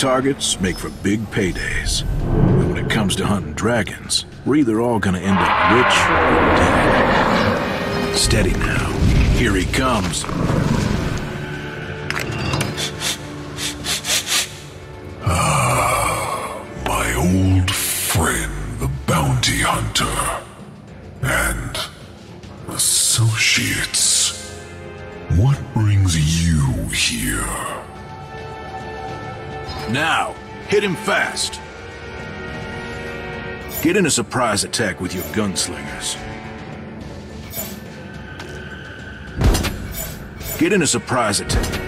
targets make for big paydays. But when it comes to hunting dragons, we're either all gonna end up rich or dead. Steady now. Here he comes. My old friend, the bounty hunter, and associates. What brings you here? Now, hit him fast. Get in a surprise attack with your gunslingers. Get in a surprise attack.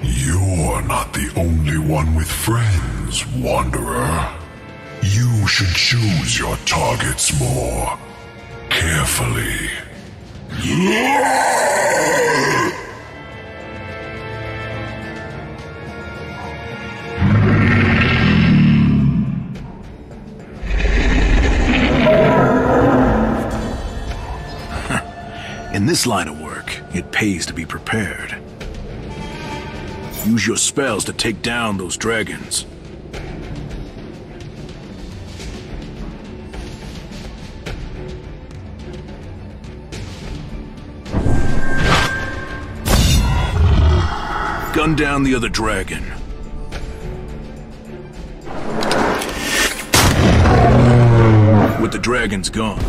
You're not the only one with friends, Wanderer. You should choose your targets more carefully. In this line of work, it pays to be prepared. Use your spells to take down those dragons. Gun down the other dragon. With the dragons gone.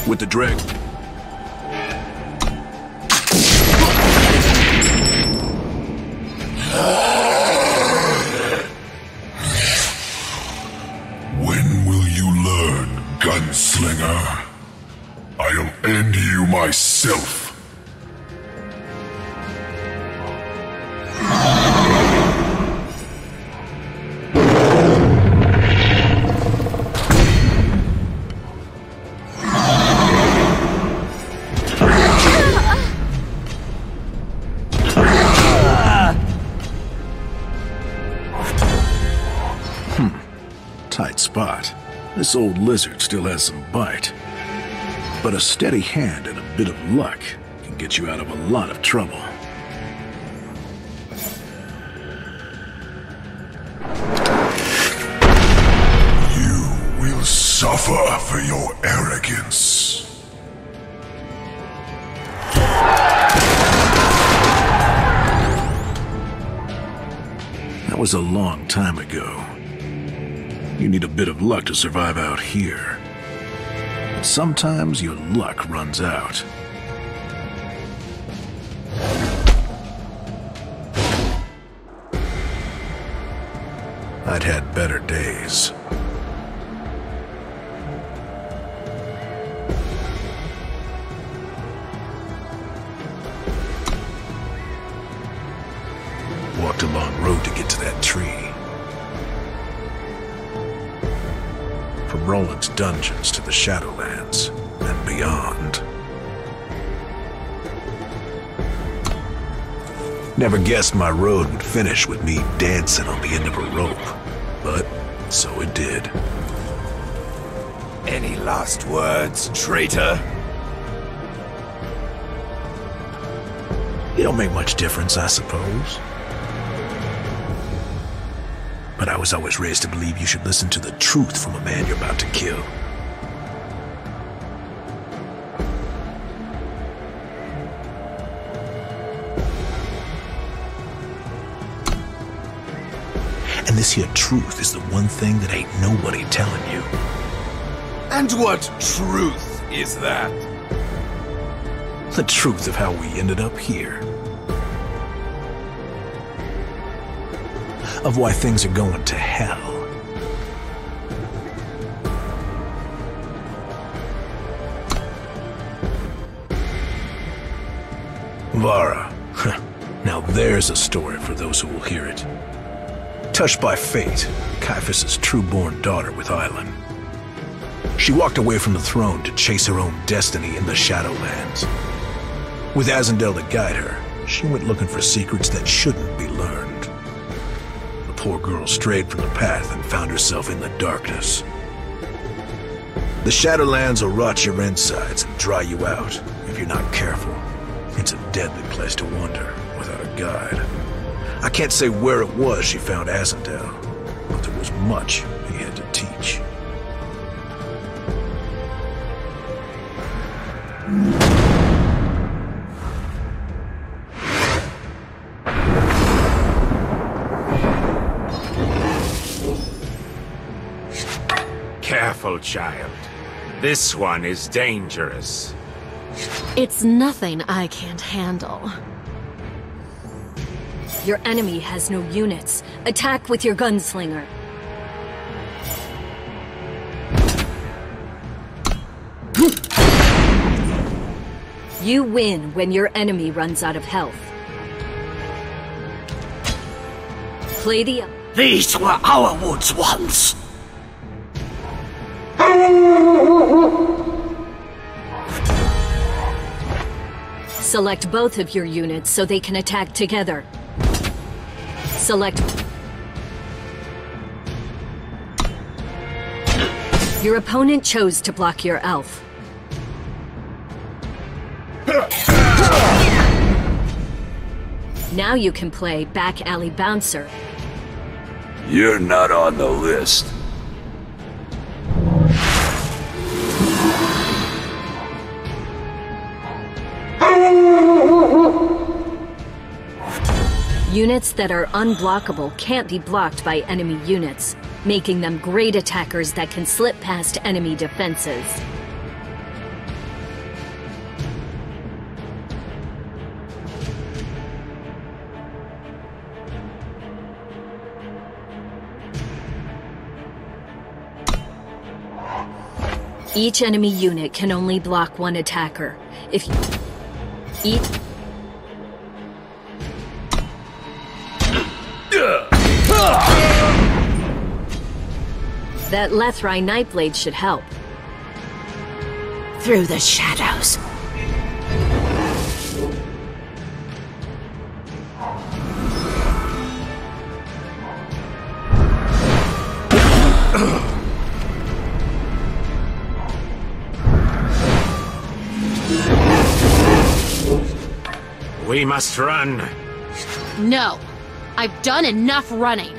With the dragon. When will you learn, gunslinger? I'll end you myself. Tight spot. This old lizard still has some bite. But a steady hand and a bit of luck can get you out of a lot of trouble. You will suffer for your arrogance. That was a long time ago. You need a bit of luck to survive out here. But sometimes your luck runs out. I'd had better days. Walked a long road to get to that tree. From Roland's dungeons to the Shadowlands and beyond. Never guessed my road would finish with me dancing on the end of a rope, but so it did. Any last words, traitor? It don't make much difference, I suppose. But I was always raised to believe you should listen to the truth from a man you're about to kill. And this here truth is the one thing that ain't nobody telling you. And what truth is that? The truth of how we ended up here. Of why things are going to hell. Vara. Now there's a story for those who will hear it. Touched by fate, Caiaphas' true-born daughter with Island. She walked away from the throne to chase her own destiny in the Shadowlands. With Azendel to guide her, she went looking for secrets that shouldn't be learned. The poor girl strayed from the path and found herself in the darkness. The Shadowlands will rot your insides and dry you out if you're not careful. It's a deadly place to wander without a guide. I can't say where it was she found Azendale, but there was much he had to teach. Careful, child. This one is dangerous. It's nothing I can't handle. Your enemy has no units. Attack with your gunslinger. You win when your enemy runs out of health. Play the... These were our woods once. Select both of your units so they can attack together. Select... Your opponent chose to block your elf. Now you can play Back Alley Bouncer. You're not on the list. Units that are unblockable can't be blocked by enemy units, making them great attackers that can slip past enemy defenses. Each enemy unit can only block one attacker. If you... That Lethrai Nightblade should help. Through the shadows. We must run. No. I've done enough running.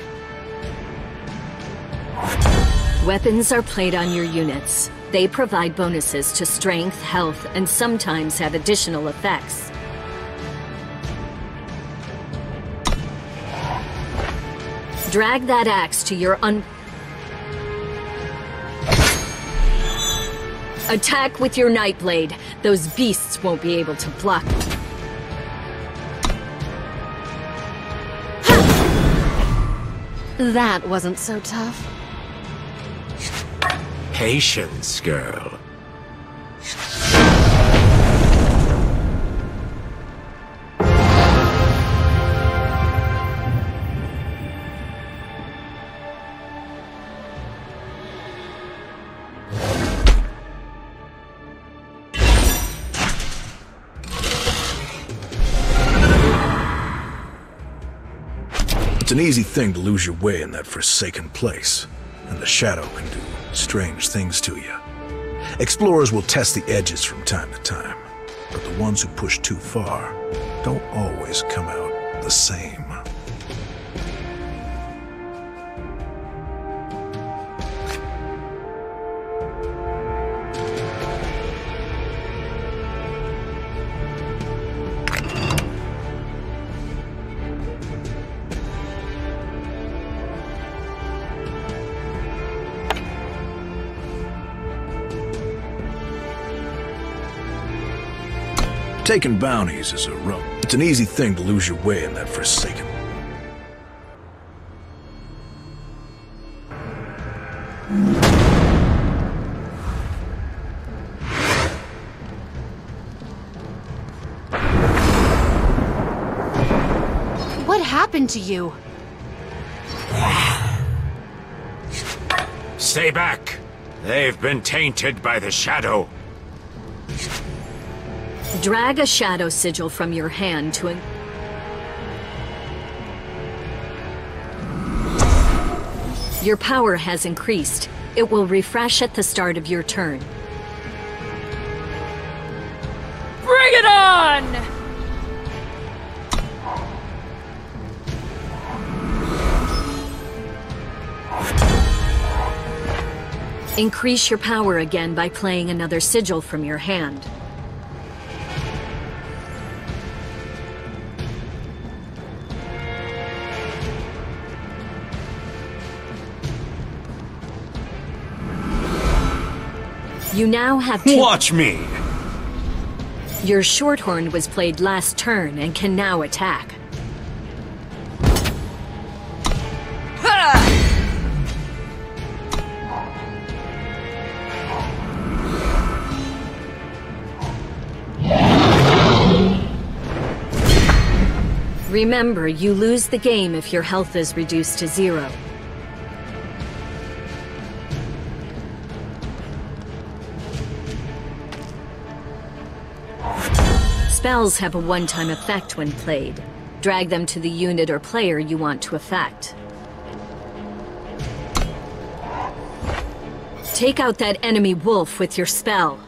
Weapons are played on your units. They provide bonuses to strength, health, and sometimes have additional effects. Drag that axe to your Attack with your Nightblade. Those beasts won't be able to block. That wasn't so tough. Patience, girl. It's an easy thing to lose your way in that forsaken place, and the shadow can do strange things to you. Explorers will test the edges from time to time, but the ones who push too far don't always come out the same. Taking bounties is a rope. It's an easy thing to lose your way in that forsaken. What happened to you? Stay back. They've been tainted by the shadow. Drag a shadow sigil from your hand to Your power has increased. It will refresh at the start of your turn. Bring it on! Increase your power again by playing another sigil from your hand. You now have two. Watch me! Your Shorthorn was played last turn and can now attack. Remember, you lose the game if your health is reduced to 0. Spells have a one-time effect when played. Drag them to the unit or player you want to affect. Take out that enemy wolf with your spell.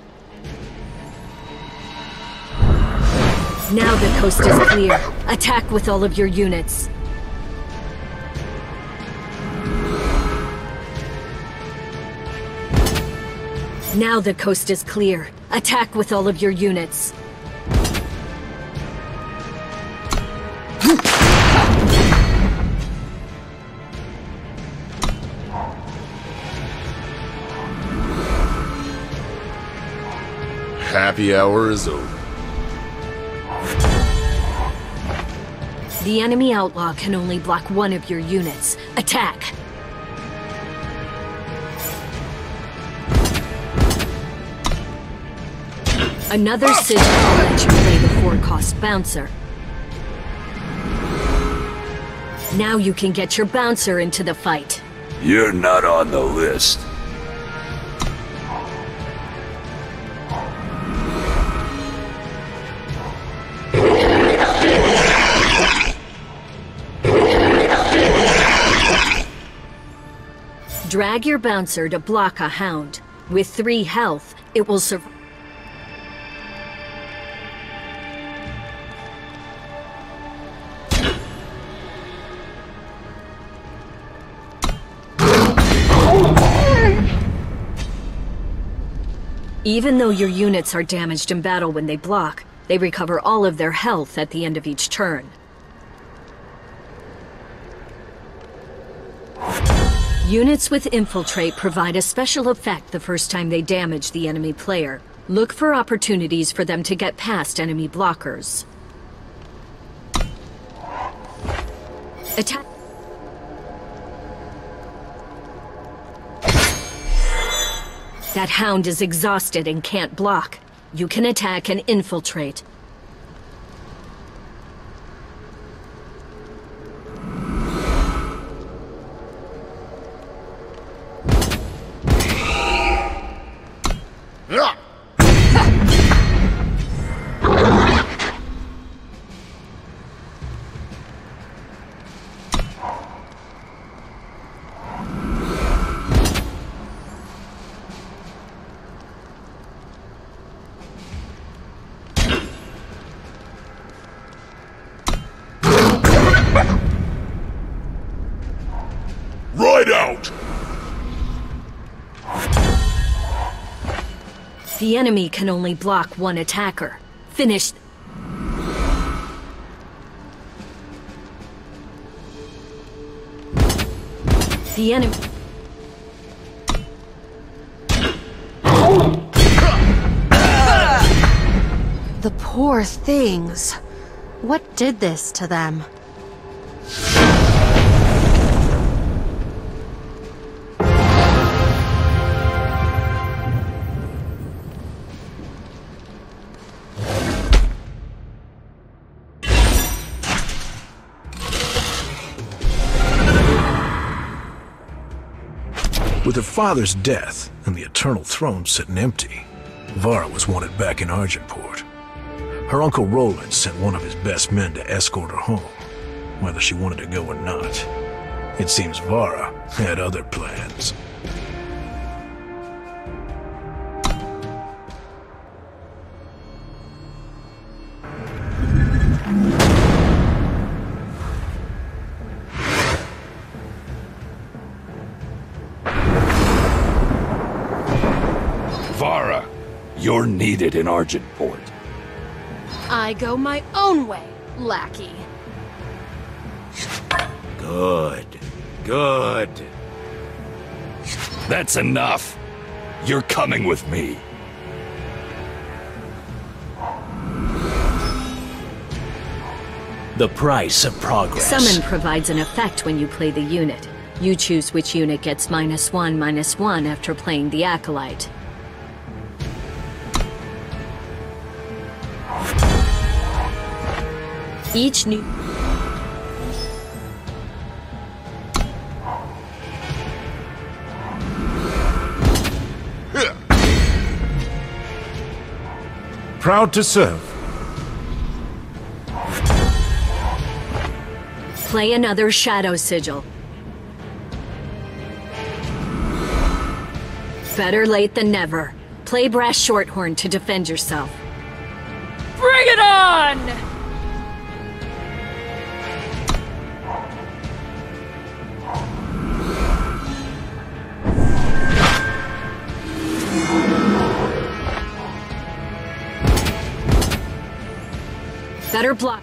Now the coast is clear. Attack with all of your units. Now the coast is clear. Attack with all of your units. Happy hour is over. The enemy outlaw can only block one of your units. Attack! Another sigil will let you play the 4-cost bouncer. Now you can get your bouncer into the fight. You're not on the list. Drag your bouncer to block a hound. With 3 health, it will survive. Even though your units are damaged in battle when they block, they recover all of their health at the end of each turn. Units with Infiltrate provide a special effect the first time they damage the enemy player. Look for opportunities for them to get past enemy blockers. Attack. That hound is exhausted and can't block. You can attack and infiltrate. Right out! The enemy can only block one attacker. Finish. The enemy. The poor things. What did this to them? With her father's death and the Eternal Throne sitting empty, Vara was wanted back in Argentport. Her uncle Roland sent one of his best men to escort her home, whether she wanted to go or not. It seems Vara had other plans. Vara, you're needed in Argentport. I go my own way, lackey. Good. Good. That's enough. You're coming with me. The price of progress. Summon provides an effect when you play the unit. You choose which unit gets -1/-1 after playing the Acolyte. Each new... Proud to serve. Play another Shadow Sigil. Better late than never. Play Brass Shorthorn to defend yourself. Bring it on! Better block.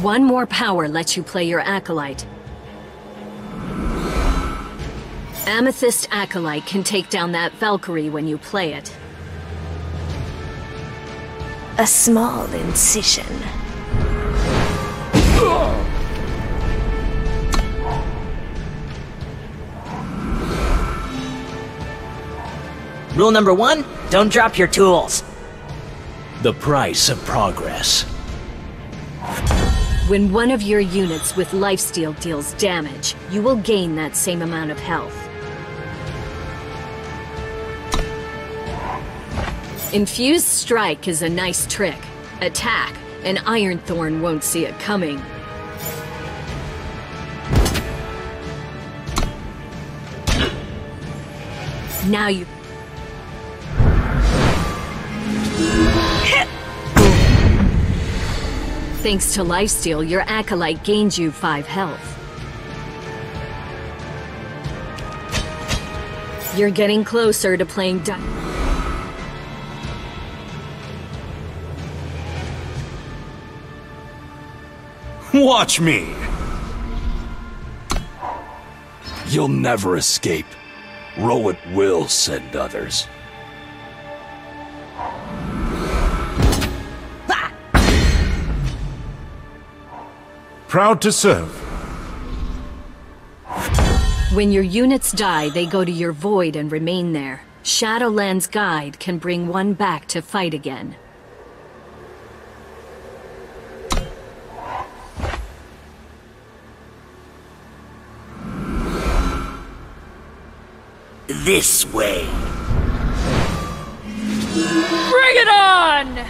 One more power lets you play your Acolyte. Amethyst Acolyte can take down that Valkyrie when you play it. A small incision. Rule number 1, don't drop your tools. The price of progress. When one of your units with lifesteal deals damage, you will gain that same amount of health. Infused Strike is a nice trick. Attack, and Ironthorn won't see it coming. Now you... Thanks to lifesteal, your Acolyte gains you 5 health. You're getting closer to playing Watch me! You'll never escape. Rowett will send others. Proud to serve. When your units die, they go to your void and remain there. Shadowland's Guide can bring one back to fight again. This way. Bring it on!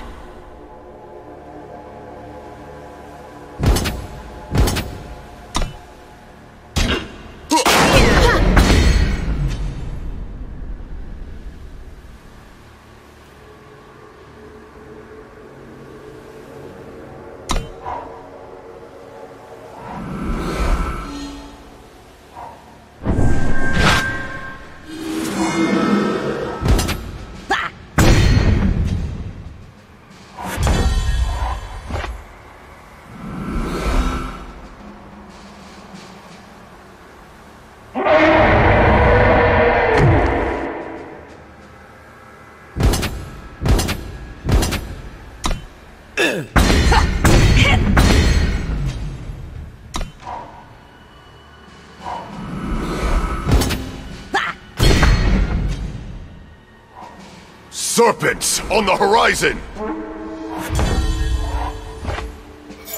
Serpents on the horizon!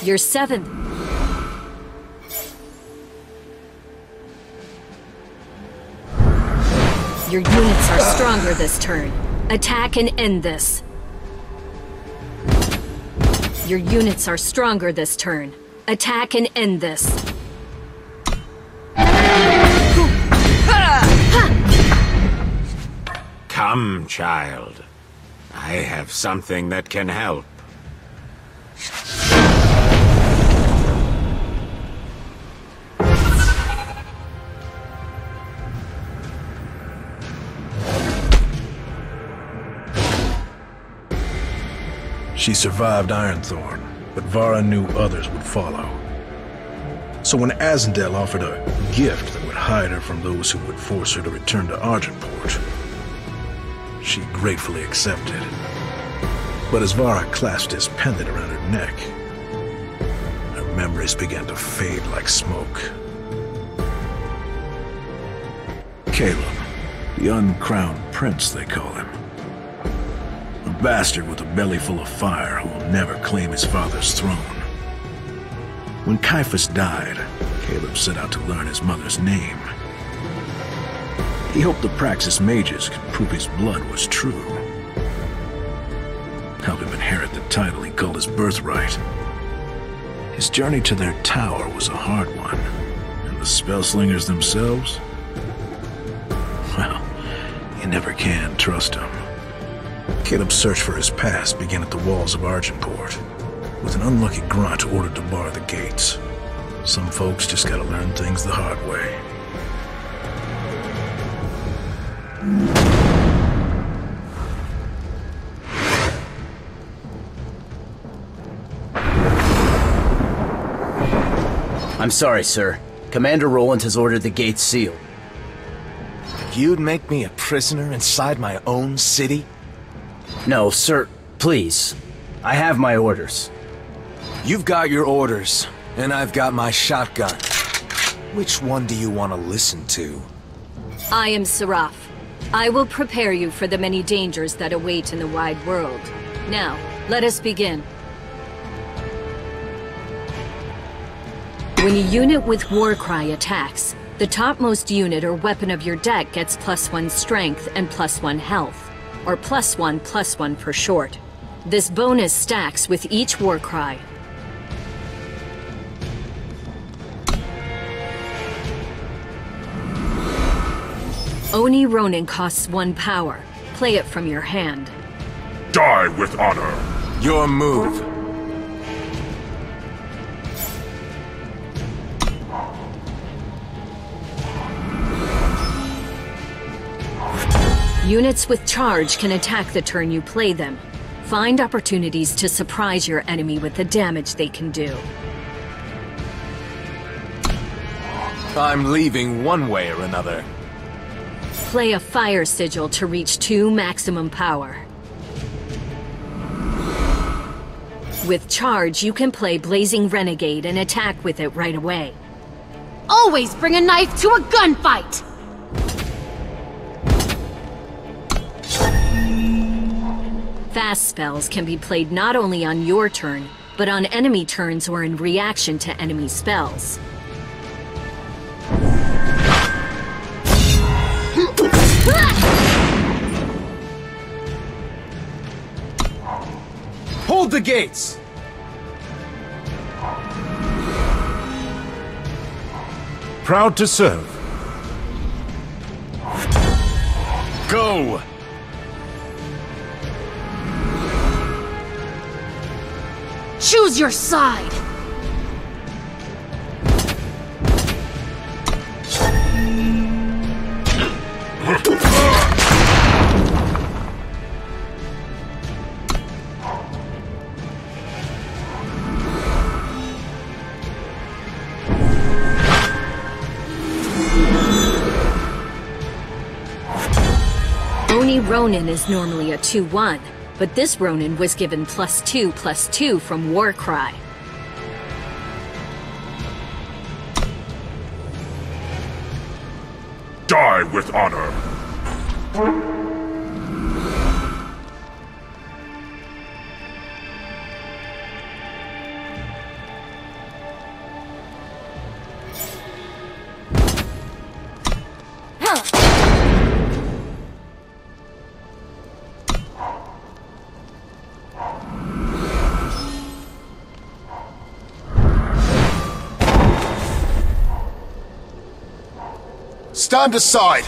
Your 7th. Your units are stronger this turn. Attack and end this. Your units are stronger this turn. Attack and end this. Come, child. I have something that can help. She survived Ironthorn, but Vara knew others would follow. So when Azendel offered a gift that would hide her from those who would force her to return to Argenport, she gratefully accepted. But as Vara clasped his pendant around her neck, her memories began to fade like smoke. Caleb, the uncrowned prince, they call him. A bastard with a belly full of fire who will never claim his father's throne. When Caiaphas died, Caleb set out to learn his mother's name. He hoped the Praxis mages could prove his blood was true. Help him inherit the title he called his birthright. His journey to their tower was a hard one, and the spellslingers themselves? Well, you never can trust them. Caleb's search for his past began at the walls of Argenport, with an unlucky grunt ordered to bar the gates. Some folks just gotta learn things the hard way. I'm sorry, sir. Commander Roland has ordered the gates sealed. You'd make me a prisoner inside my own city? No, sir, please. I have my orders. You've got your orders, and I've got my shotgun. Which one do you want to listen to? I am Seraph. I will prepare you for the many dangers that await in the wide world. Now, let us begin. When a unit with Warcry attacks, the topmost unit or weapon of your deck gets +1 strength and +1 health. Or +1/+1 for short. This bonus stacks with each Warcry. Oni Ronin costs 1 power. Play it from your hand. Die with honor. Your move. Units with charge can attack the turn you play them. Find opportunities to surprise your enemy with the damage they can do. I'm leaving one way or another. Play a fire sigil to reach 2 maximum power. With charge, you can play Blazing Renegade and attack with it right away. Always bring a knife to a gunfight! Fast spells can be played not only on your turn, but on enemy turns or in reaction to enemy spells. Hold the gates! Proud to serve. Go! Choose your side! Oni Ronin is normally a 2/1. But this Ronin was given +2/+2 from Warcry. Die with honor. Stand aside!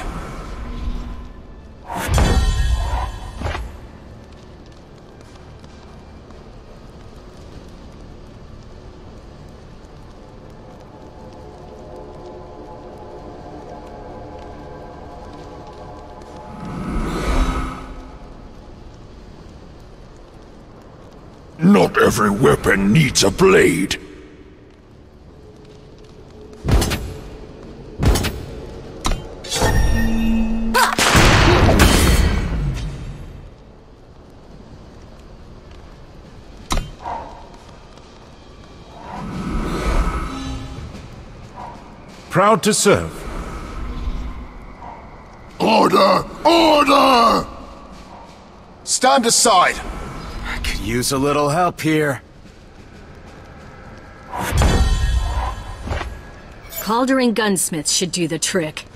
Not every weapon needs a blade. Proud to serve. Order! Order! Stand aside! I could use a little help here. Caldering gunsmiths should do the trick.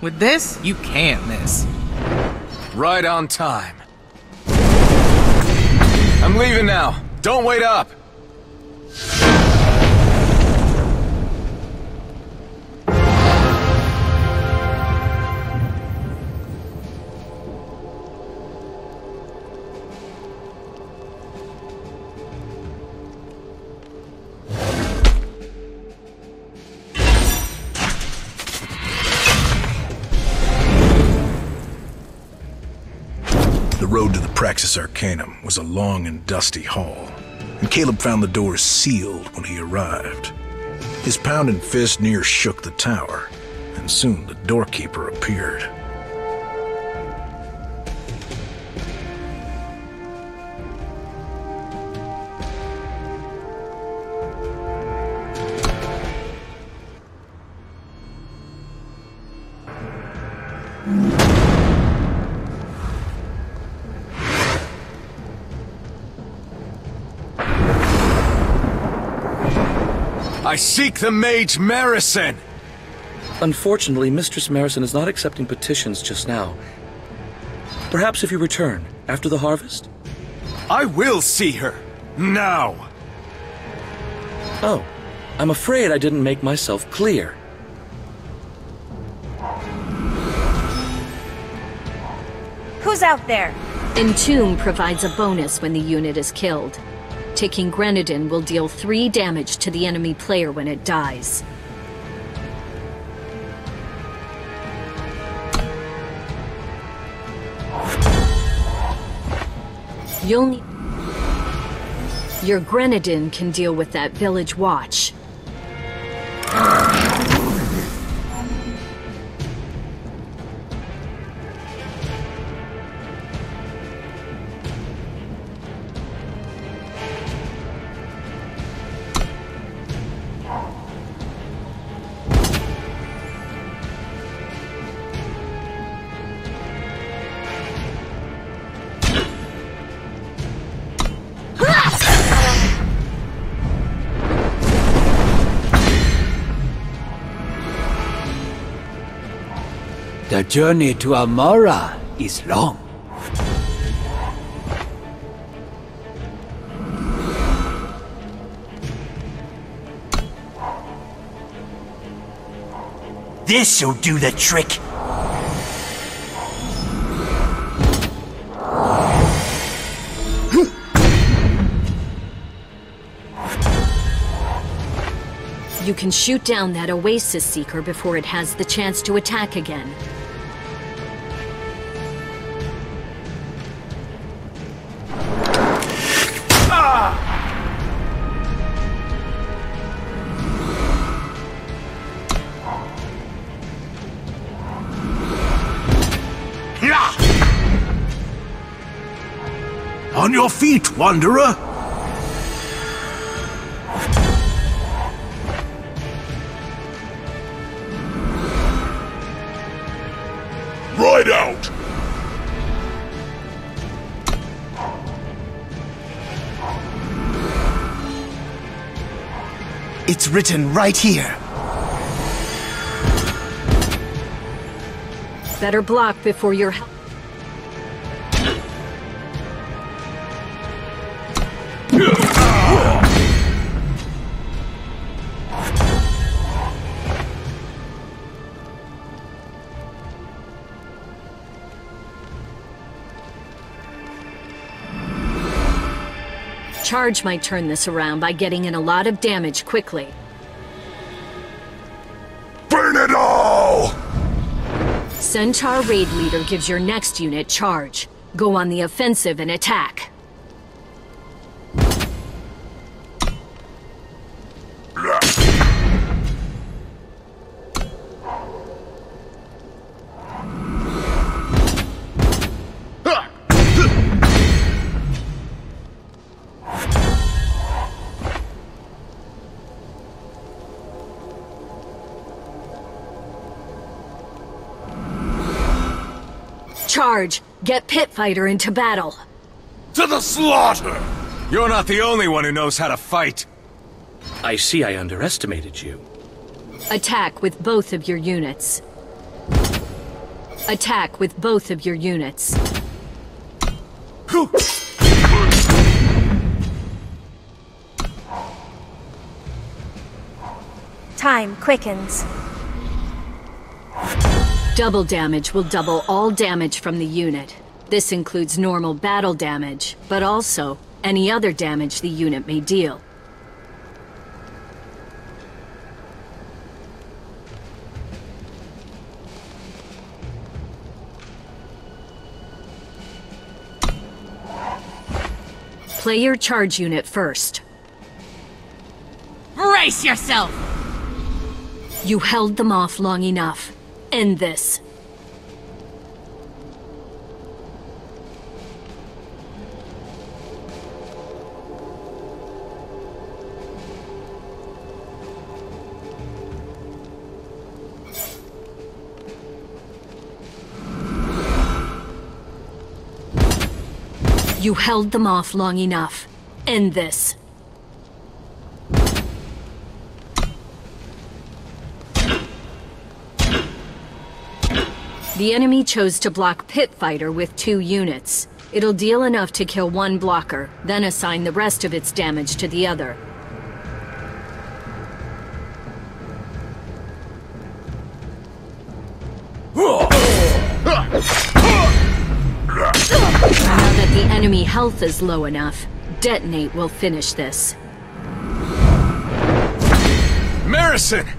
With this, you can't miss. Right on time. I'm leaving now. Don't wait up! The road to the Praxis Arcanum was a long and dusty hall, and Caleb found the doors sealed when he arrived. His pounding fist near shook the tower, and soon the doorkeeper appeared. I seek the mage Marison! Unfortunately, Mistress Marison is not accepting petitions just now. Perhaps if you return, after the harvest? I will see her! Now! Oh, I'm afraid I didn't make myself clear. Who's out there? Entomb provides a bonus when the unit is killed. Taking Grenadin will deal 3 damage to the enemy player when it dies. You'll need... Your Grenadin can deal with that village watch. The journey to Amara is long. This'll do the trick. You can shoot down that Oasis Seeker before it has the chance to attack again. On your feet, Wanderer! Ride out! It's written right here. Better block before your help. Charge might turn this around by getting in a lot of damage quickly. Burn it all! Centaur Raid Leader gives your next unit charge. Go on the offensive and attack. Charge! Get Pit Fighter into battle! To the slaughter! You're not the only one who knows how to fight! I see I underestimated you. Attack with both of your units. Attack with both of your units. Time quickens. Double damage will double all damage from the unit. This includes normal battle damage, but also any other damage the unit may deal. Play your charge unit first. Brace yourself! You held them off long enough. End this. You held them off long enough. End this. The enemy chose to block Pit Fighter with 2 units. It'll deal enough to kill one blocker, then assign the rest of its damage to the other. Now that the enemy health is low enough, Detonate will finish this. Marison!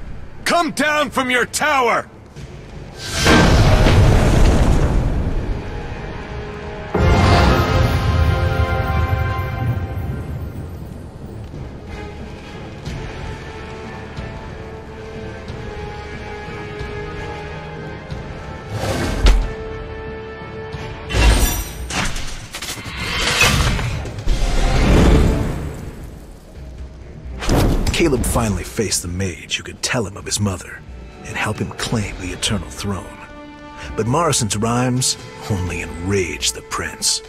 Come down from your tower! Caleb finally faced the mage who could tell him of his mother and help him claim the Eternal Throne. But Morrison's rhymes only enraged the prince.